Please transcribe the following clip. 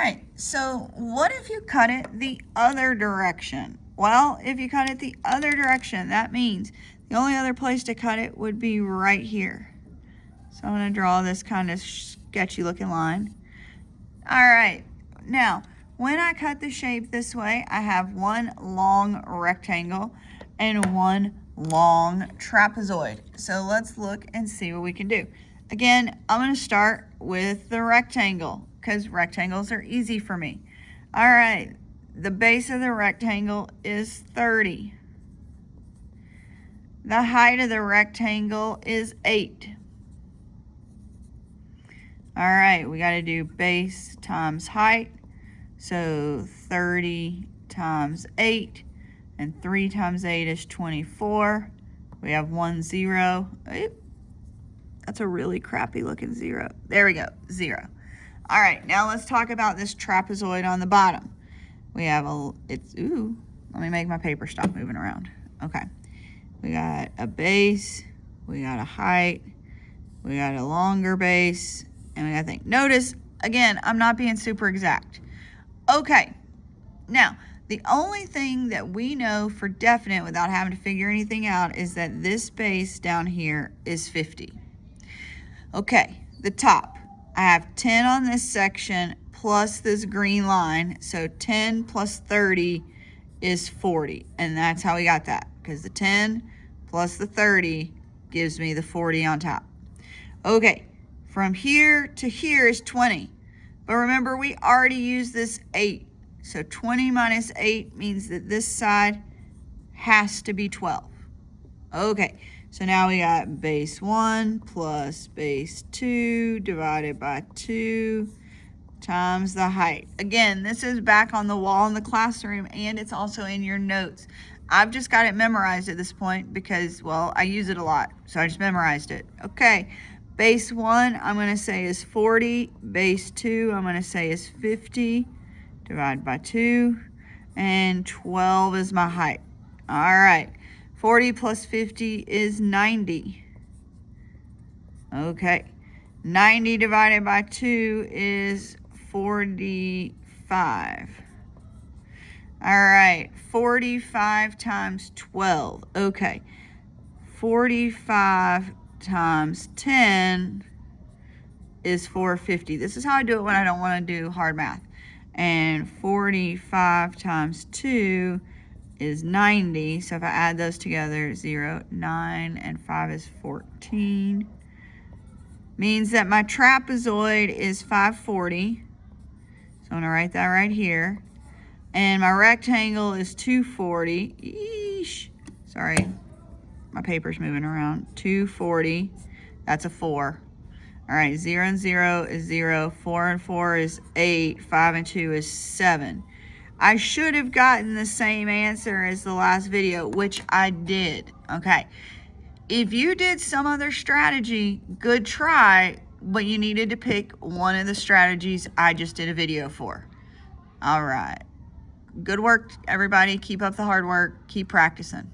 right, so what if you cut it the other direction? Well, if you cut it the other direction, that means the only other place to cut it would be right here. So I'm going to draw this kind of sketchy looking line. All right, now when I cut the shape this way, I have one long rectangle and one long trapezoid. So let's look and see what we can do. Again, I'm going to start with the rectangle because rectangles are easy for me. All right, the base of the rectangle is 30. The height of the rectangle is 8. All right, we got to do base times height. So 30 times 8, and 3 times 8 is 24. We have 1 0. That's a really crappy looking 0. There we go, 0. All right, now let's talk about this trapezoid on the bottom. We have let me make my paper stop moving around. Okay, we got a base, we got a height, we got a longer base, and we got a thing. Notice, again, I'm not being super exact. Okay, now, the only thing that we know for definite without having to figure anything out is that this base down here is 50. Okay, the top. I have 10 on this section plus this green line, so 10 plus 30 is 40, and that's how we got that, because the 10 plus the 30 gives me the 40 on top. Okay, from here to here is 20, but remember we already used this 8, so 20 minus 8 means that this side has to be 12. Okay, so now we got base 1 plus base 2 divided by 2 times the height. Again, this is back on the wall in the classroom, and it's also in your notes. I've just got it memorized at this point because, well, I use it a lot, so I just memorized it. Okay, base 1 I'm going to say is 40. Base 2 I'm going to say is 50. Divided by 2. And 12 is my height. All right. 40 plus 50 is 90. Okay. 90 divided by 2 is 45. All right. 45 times 12. Okay. 45 times 10 is 450. This is how I do it when I don't want to do hard math. And 45 times 2 is 90. So if I add those together, 0, 9, and 5 is 14. Means that my trapezoid is 540. So I'm going to write that right here. And my rectangle is 240. Eesh. Sorry, my paper's moving around. 240. That's a 4. All right, 0 and 0 is 0, 4 and 4 is 8, 5 and 2 is 7. I should have gotten the same answer as the last video, which I did, okay? If you did some other strategy, good try, but you needed to pick one of the strategies I just did a video for. All right, good work, everybody. Keep up the hard work. Keep practicing.